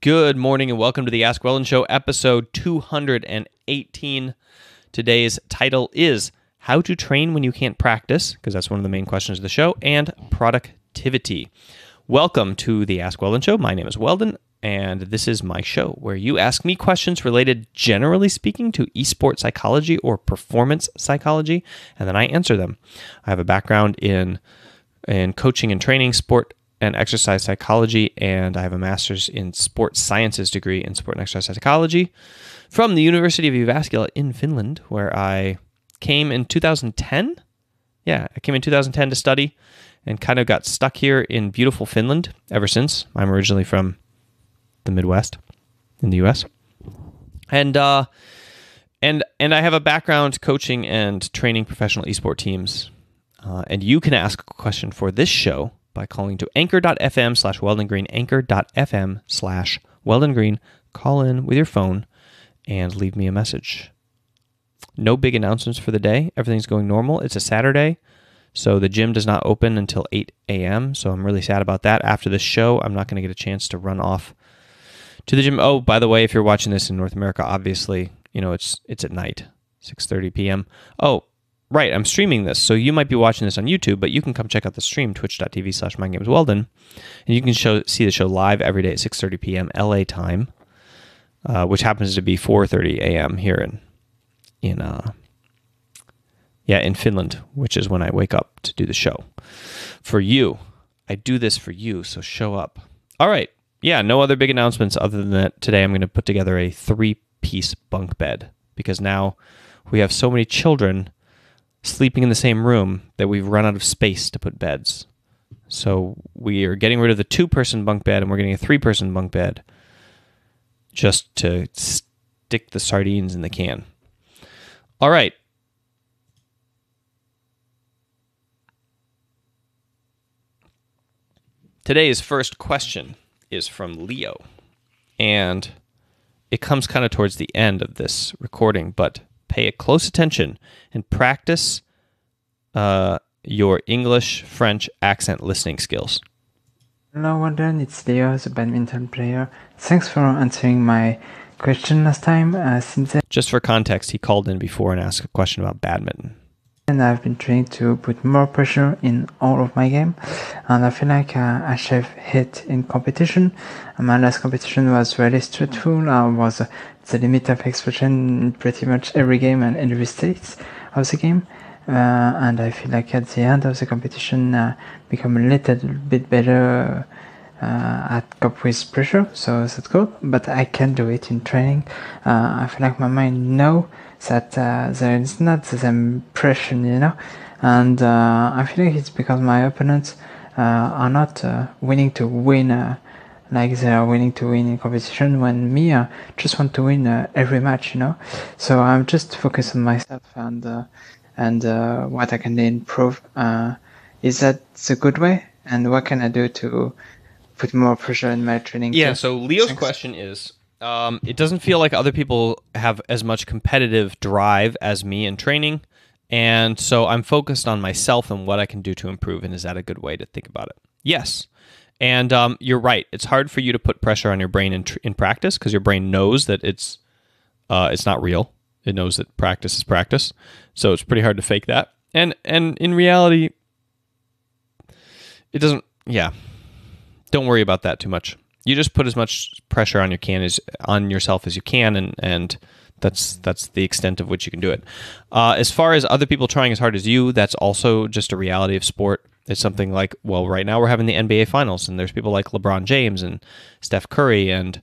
Good morning and welcome to the Ask Weldon Show, episode 218. Today's title is How to Train When You Can't Practice, because that's one of the main questions of the show, and productivity. Welcome to the Ask Weldon Show. My name is Weldon, and this is my show where you ask me questions related, generally speaking, to esports psychology or performance psychology, and then I answer them. I have a background in coaching and training, sport and exercise psychology, and I have a master's in sports sciences degree in sport and exercise psychology from the University of Jyväskylä in Finland, where I came in 2010. Yeah, I came in 2010 to study and kind of got stuck here in beautiful Finland ever since. I'm originally from the Midwest in the U.S. And I have a background coaching and training professional esport teams. And you can ask a question for this show by calling to anchor.fm/Weldon Green, anchor.fm/Weldon Green. Call in with your phone and leave me a message. No big announcements for the day. Everything's going normal. It's a Saturday, so the gym does not open until 8 a.m., so I'm really sad about that. After this show, I'm not going to get a chance to run off to the gym. Oh, by the way, if you're watching this in North America, obviously, you know, it's at night, 6:30 p.m. Oh, right, I'm streaming this, so you might be watching this on YouTube, but you can come check out the stream, twitch.tv/MyGamesWeldon, and you can see the show live every day at 6:30 p.m. LA time, which happens to be 4:30 a.m. here in Finland, which is when I wake up to do the show. For you, I do this for you, so show up. All right, yeah, no other big announcements other than that today I'm going to put together a 3-piece bunk bed, because now we have so many children sleeping in the same room that we've run out of space to put beds. So we are getting rid of the 2-person bunk bed and we're getting a 3-person bunk bed just to stick the sardines in the can. All right. Today's first question is from Leo, and it comes kind of towards the end of this recording, but pay close attention and practice your English, French accent listening skills. Hello, Weldon. It's Leo, the badminton player. Thanks for answering my question last time. Since then, just for context, he called in before and asked a question about badminton. and I've been trying to put more pressure in all of my game, and I feel like I should hit in competition. My last competition was really stressful. I was the limit of expression in pretty much every game and every state of the game. And I feel like at the end of the competition, become a little bit better at cope with pressure, so that's good. But I can do it in training. I feel like my mind knows that there is not the same pressure, you know. And I feel like it's because my opponents are not willing to win like they are willing to win in competition, when me just want to win every match, you know. So I'm just focused on myself and what I can improve. Is that the good way? And what can I do to put more pressure in my training? Yeah, so Leo's question is, it doesn't feel like other people have as much competitive drive as me in training, and so I'm focused on myself and what I can do to improve, and is that a good way to think about it? Yes. And you're right. It's hard for you to put pressure on your brain in practice, because your brain knows that it's not real. It knows that practice is practice, so it's pretty hard to fake that. And in reality, it doesn't. Yeah, don't worry about that too much. You just put as much pressure on yourself as you can, and that's the extent of which you can do it. As far as other people trying as hard as you, that's also just a reality of sport. It's something like, well, right now we're having the NBA Finals, and there's people like LeBron James and Steph Curry and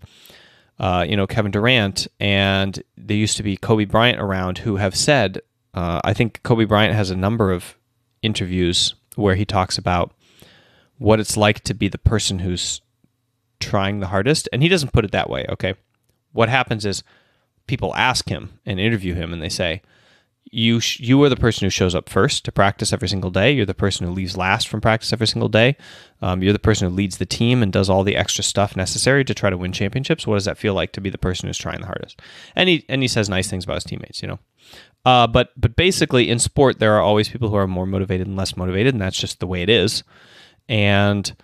Kevin Durant, and there used to be Kobe Bryant around, who have said, I think Kobe Bryant has a number of interviews where he talks about what it's like to be the person who's trying the hardest, and he doesn't put it that way, okay? What happens is people ask him and interview him, and they say, you are the person who shows up first to practice every single day. You're the person who leaves last from practice every single day. You're the person who leads the team and does all the extra stuff necessary to try to win championships. What does that feel like to be the person who's trying the hardest? And he says nice things about his teammates, you know. But basically in sport, there are always people who are more motivated and less motivated, and that's just the way it is. And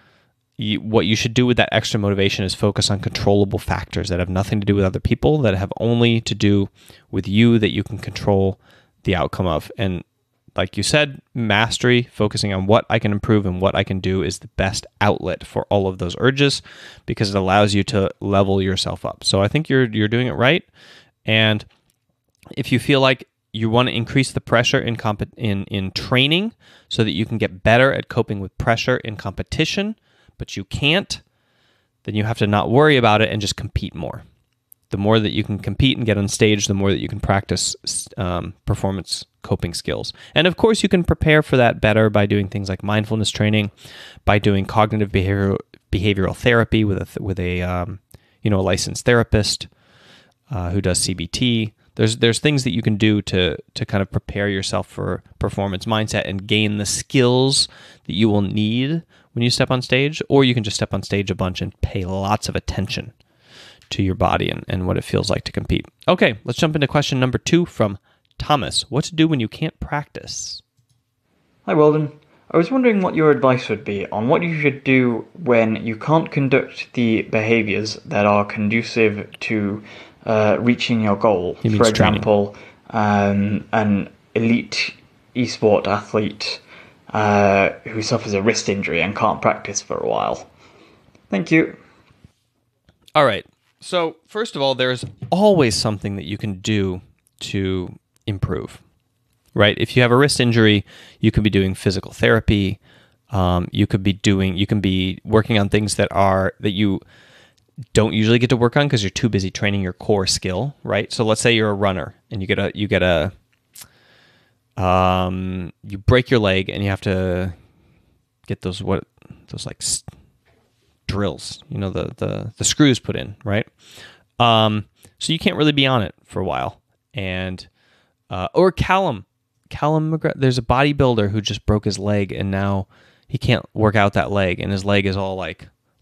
what you should do with that extra motivation is focus on controllable factors that have nothing to do with other people, that have only to do with you, that you can control the outcome of. And like you said, mastery, focusing on what I can improve and what I can do, is the best outlet for all of those urges, because it allows you to level yourself up. So I think you're doing it right. And if you feel like you want to increase the pressure in training so that you can get better at coping with pressure in competition, but you can't, then you have to not worry about it and just compete more. The more that you can compete and get on stage, the more that you can practice performance coping skills. And of course, you can prepare for that better by doing things like mindfulness training, by doing cognitive behavioral therapy with a licensed therapist who does CBT. There's things that you can do to kind of prepare yourself for performance mindset and gain the skills that you will need when you step on stage, or you can just step on stage a bunch and pay lots of attention to your body and what it feels like to compete. Okay, let's jump into question number 2 from Thomas. What to do when you can't practice? Hi, Weldon. I was wondering what your advice would be on what you should do when you can't conduct the behaviors that are conducive to reaching your goal. For example, an elite esport athlete who suffers a wrist injury and can't practice for a while. Thank you. All right. So first of all, there's always something that you can do to improve, right? If you have a wrist injury, you could be doing physical therapy. You can be working on things that you don't usually get to work on because you're too busy training your core skill, right? So let's say you're a runner and you break your leg and you have to get those drills, the screws put in, right? So you can't really be on it for a while. And or Callum McGrath, there's a bodybuilder who just broke his leg and now he can't work out that leg, and his leg is all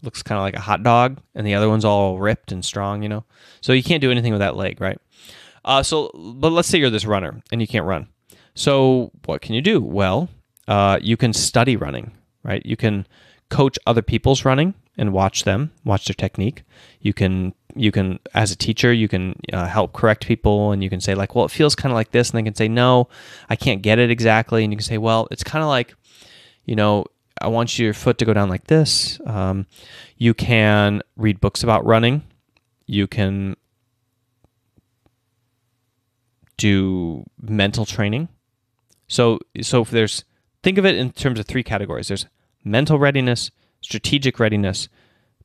looks kind of like a hot dog, and the other one's all ripped and strong, So you can't do anything with that leg, right? But let's say you're this runner and you can't run. So what can you do? Well, you can study running, right? You can coach other people's running and watch their technique. You can, as a teacher, you can help correct people, and you can say well, it feels kind of like this, and they can say, no, I can't get it exactly. And you can say, well, it's kind of like, I want your foot to go down like this. You can read books about running. You can do mental training. So think of it in terms of 3 categories. There's mental readiness, strategic readiness,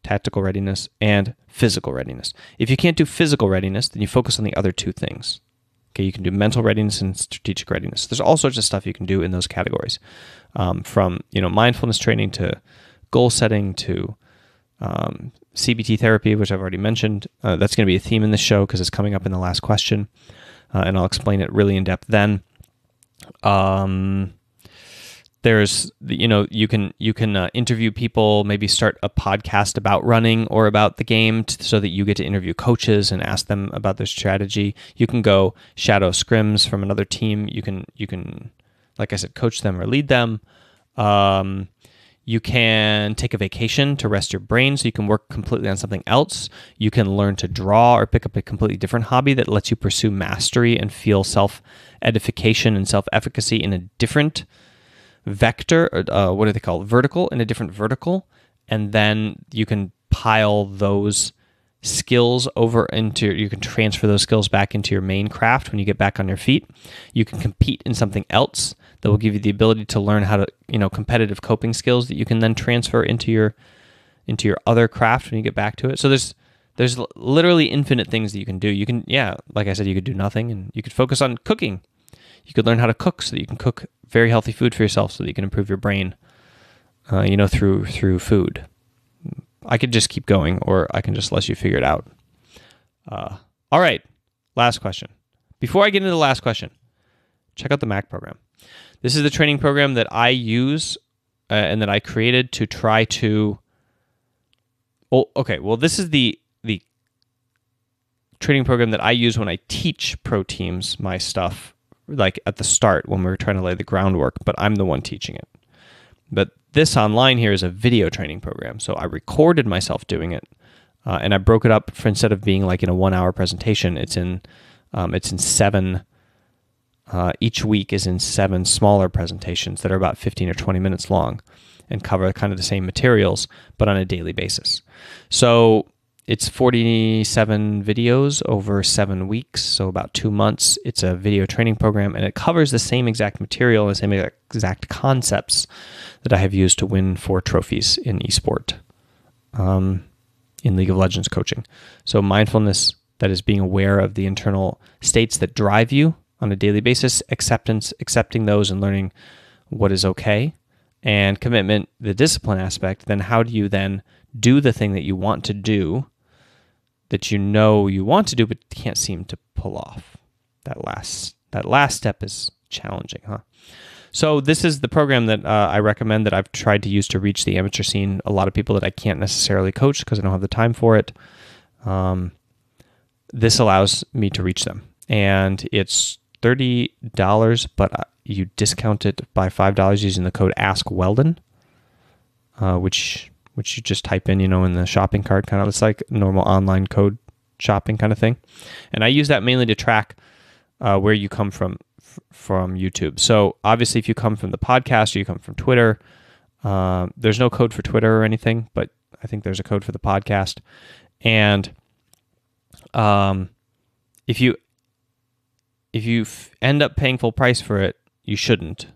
tactical readiness, and physical readiness. If you can't do physical readiness, then you focus on the other 2 things. Okay, you can do mental readiness and strategic readiness. There's all sorts of stuff you can do in those categories, from mindfulness training to goal setting to CBT therapy, which I've already mentioned. That's going to be a theme in this show because it's coming up in the last question, and I'll explain it really in depth then. There's you can interview people, maybe start a podcast about running or about the game so that you get to interview coaches and ask them about their strategy. You can go shadow scrims from another team. You can like I said, coach them or lead them. You can take a vacation to rest your brain so you can work completely on something else. You can learn to draw or pick up a completely different hobby that lets you pursue mastery and feel self-edification and self-efficacy in a different vector, or what do they call it? Vertical, in a different vertical. And then you can pile those skills you can transfer those skills back into your main craft when you get back on your feet. You can compete in something else that will give you the ability to learn how to, competitive coping skills that you can then transfer into your other craft when you get back to it. So there's literally infinite things that you can do. You can, like I said, you could do nothing, and you could focus on cooking. You could learn how to cook so that you can cook very healthy food for yourself so that you can improve your brain, through food. I could just keep going, or I can just let you figure it out. All right, last question. Before I get into the last question, check out the MAC program. This is the training program that I use and that I created to try to... this is the training program that I use when I teach pro teams my stuff, like at the start when we were trying to lay the groundwork, but I'm the one teaching it. But this online here is a video training program. So I recorded myself doing it, and I broke it up for, instead of being like in a 1 hour presentation, it's in seven. Each week is in 7 smaller presentations that are about 15 or 20 minutes long and cover kind of the same materials, but on a daily basis. So it's 47 videos over 7 weeks, so about 2 months. It's a video training program, and it covers the same exact material and the same exact concepts that I have used to win 4 trophies in esport, in League of Legends coaching. So mindfulness, that is being aware of the internal states that drive you on a daily basis, accepting those and learning what is okay, and commitment, the discipline aspect. Then how do you then do the thing that you want to do, that you know you want to do but can't seem to pull off? That last step is challenging, huh? So this is the program that I recommend, that I've tried to use to reach the amateur scene. A lot of people that I can't necessarily coach because I don't have the time for it. This allows me to reach them, and it's $30, but you discount it by $5 using the code AskWeldon, which you just type in, in the shopping cart, kind of. It's like normal online code shopping kind of thing. And I use that mainly to track where you come from YouTube. So obviously, if you come from the podcast or you come from Twitter, there's no code for Twitter or anything, but I think there's a code for the podcast. And if you end up paying full price for it, you shouldn't.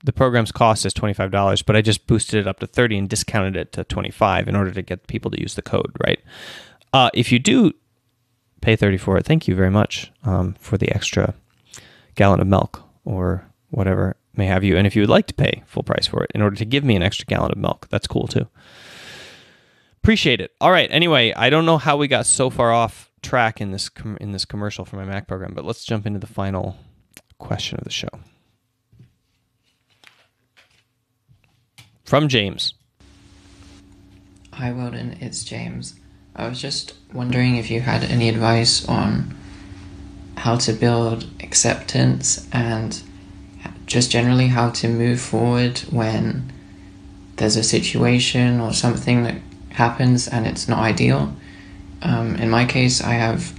The program's cost is $25, but I just boosted it up to $30 and discounted it to $25 in order to get people to use the code, right? If you do pay $30 for it, thank you very much for the extra gallon of milk or whatever may have you. And if you would like to pay full price for it in order to give me an extra gallon of milk, that's cool too. Appreciate it. All right. Anyway, I don't know how we got so far off track in this commercial for my Mac program, but let's jump into the final question of the show. From James. Hi Weldon, it's James. I was just wondering if you had any advice on how to build acceptance and just generally how to move forward when there's a situation or something that happens and it's not ideal. In my case, I have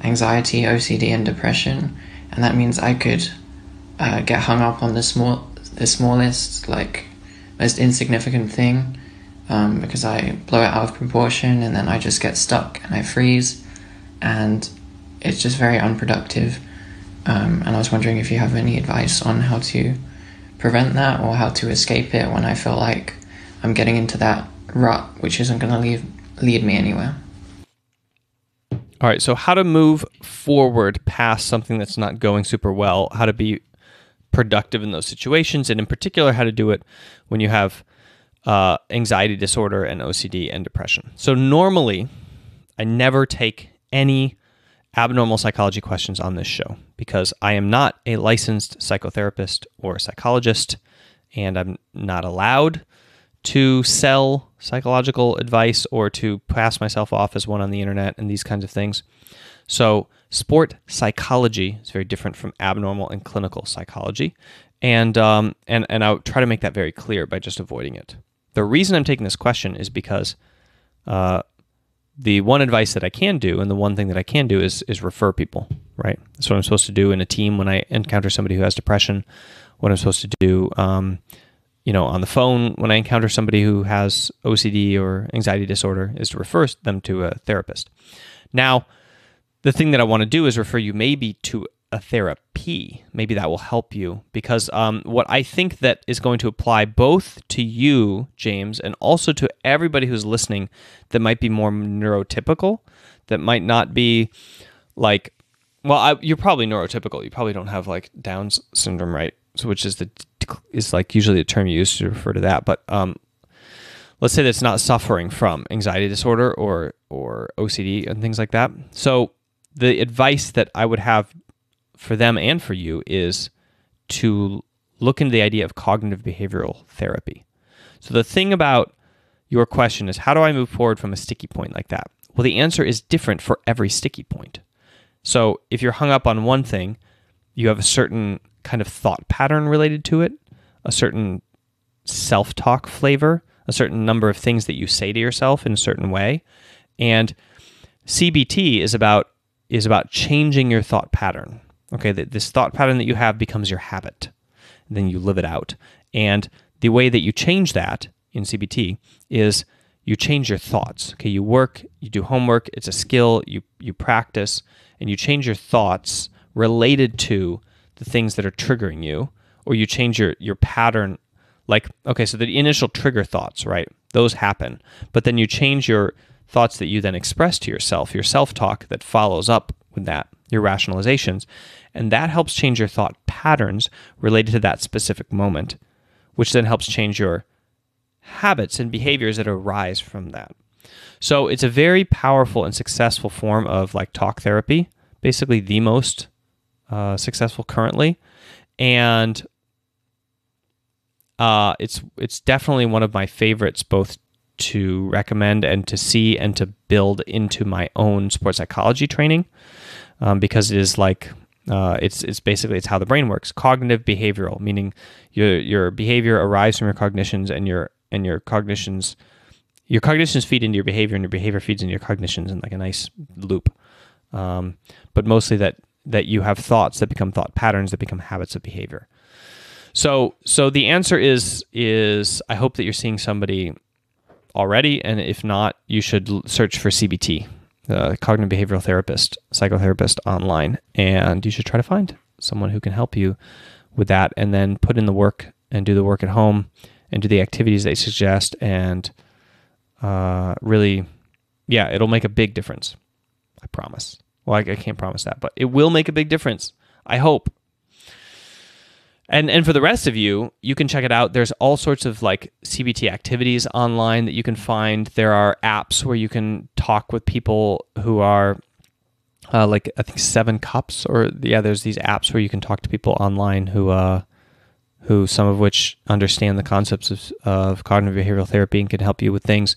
anxiety, OCD, and depression, and that means I could get hung up on the smallest, like most insignificant thing, because I blow it out of proportion, and then I just get stuck and I freeze, and it's just very unproductive. And I was wondering if you have any advice on how to prevent that or how to escape it when I feel like I'm getting into that rut, which isn't going to lead me anywhere. All right, so how to move forward past something that's not going super well, how to be productive in those situations, and in particular, how to do it when you have anxiety disorder and OCD and depression. So normally, I never take any abnormal psychology questions on this show because I am not a licensed psychotherapist or psychologist, and I'm not allowed to sell psychological advice or to pass myself off as one on the internet and these kinds of things. So sport psychology is very different from abnormal and clinical psychology, and I'll try to make that very clear by just avoiding it. The reason I'm taking this question is because the one advice that I can do, and the one thing that I can do is refer people, right? That's what I'm supposed to do in a team when I encounter somebody who has depression, what I'm supposed to do on the phone when I encounter somebody who has OCD or anxiety disorder is to refer them to a therapist. Now, the thing that I want to do is refer you maybe to a therapy. Maybe that will help you, because what I think that is going to apply both to you, James, and also to everybody who's listening that might be more neurotypical, that might not be like, you're probably neurotypical. You probably don't have like Down's syndrome, right? So which is like usually the term you use to refer to that. But let's say that's not suffering from anxiety disorder or OCD and things like that. So the advice that I would have for them and for you is to look into the idea of cognitive behavioral therapy. So the thing about your question is, how do I move forward from a sticky point like that? Well, the answer is different for every sticky point. So if you're hung up on one thing, you have a certain kind of thought pattern related to it, a certain self-talk flavor, a certain number of things that you say to yourself in a certain way. And CBT is about changing your thought pattern. Okay, this thought pattern that you have becomes your habit. Then you live it out. And the way that you change that in CBT is you change your thoughts. Okay, you work, you do homework, it's a skill, you practice, and you change your thoughts related to the things that are triggering you, or you change your pattern. Like, okay, so the initial trigger thoughts, right? Those happen. But then you change your thoughts that you then express to yourself, your self-talk that follows up with that, your rationalizations, and that helps change your thought patterns related to that specific moment, which then helps change your habits and behaviors that arise from that. So it's a very powerful and successful form of like talk therapy, basically the most successful currently, and it's definitely one of my favorites, both to recommend and to see and to build into my own sports psychology training, because it is like it's basically it's how the brain works. Cognitive behavioral, meaning your behavior arrives from your cognitions, and your cognitions feed into your behavior, and your behavior feeds into your cognitions in like a nice loop. But mostly that you have thoughts that become thought patterns that become habits of behavior. So the answer is I hope that you're seeing somebody already, and if not, you should search for CBT, cognitive behavioral therapist, psychotherapist online, and you should try to find someone who can help you with that, and then put in the work and do the work at home and do the activities they suggest, and really, yeah, it'll make a big difference. I promise. Well, I can't promise that, but it will make a big difference. I hope. And for the rest of you, you can check it out. There's all sorts of like CBT activities online that you can find. There are apps where you can talk with people who are like, I think 7 Cups, or yeah, there's these apps where you can talk to people online who some of which understand the concepts of cognitive behavioral therapy and can help you with things.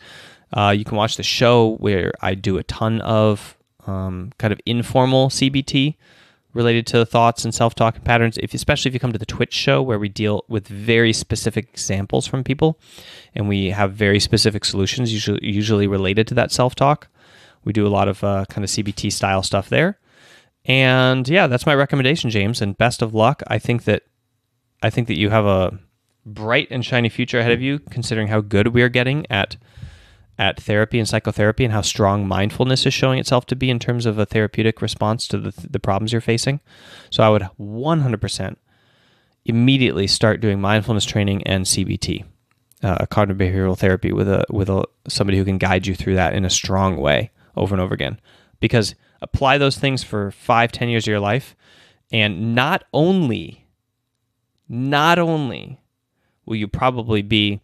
You can watch the show where I do a ton of kind of informal CBT related to thoughts and self-talk and patterns, especially if you come to the Twitch show where we deal with very specific examples from people and we have very specific solutions usually related to that self-talk. We do a lot of kind of CBT style stuff there. And yeah, that's my recommendation, James, and best of luck. I think that you have a bright and shiny future ahead of you, considering how good we are getting at therapy and psychotherapy, and how strong mindfulness is showing itself to be in terms of a therapeutic response to the problems you're facing. So I would 100% immediately start doing mindfulness training and CBT, cognitive behavioral therapy, with somebody who can guide you through that in a strong way over and over again. Because apply those things for 5-10 years of your life, and not only will you probably be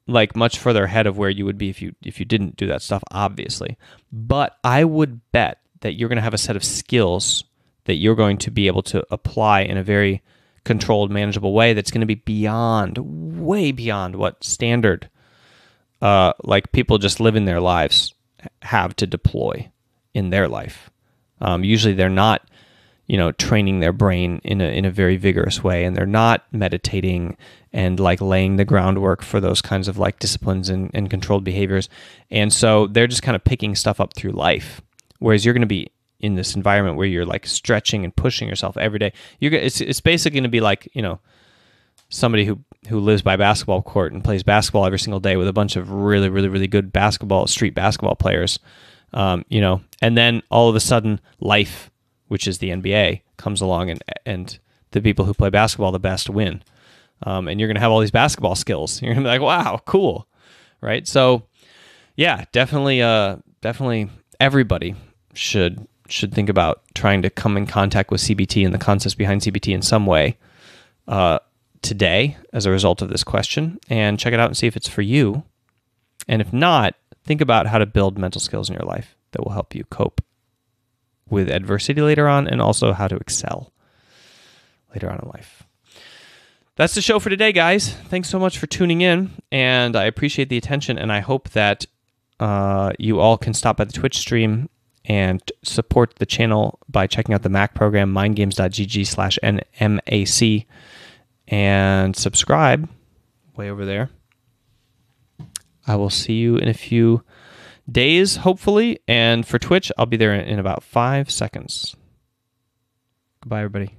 like much further ahead of where you would be if you didn't do that stuff, obviously. But I would bet that you're going to have a set of skills that you're going to be able to apply in a very controlled, manageable way that's going to be way beyond what standard like people just living their lives have to deploy in their life. Usually they're not, training their brain in a very vigorous way, and they're not meditating and like laying the groundwork for those kinds of like disciplines and controlled behaviors. And so they're just kind of picking stuff up through life. Whereas you're going to be in this environment where you're like stretching and pushing yourself every day. It's basically going to be like, somebody who lives by a basketball court and plays basketball every single day with a bunch of really, really, really good street basketball players, and then all of a sudden life, which is the NBA, comes along and the people who play basketball the best win. And you're going to have all these basketball skills. You're going to be like, wow, cool. Right? So yeah, definitely everybody should think about trying to come in contact with CBT and the concepts behind CBT in some way today as a result of this question, and check it out and see if it's for you. And if not, think about how to build mental skills in your life that will help you cope with adversity later on, and also how to excel later on in life. That's the show for today, guys. Thanks so much for tuning in, and I appreciate the attention, and I hope that you all can stop by the Twitch stream and support the channel by checking out the Mac program, mindgames.gg/nmac, and subscribe way over there. I will see you in a few days, hopefully. And for Twitch, I'll be there in about 5 seconds. Goodbye, everybody.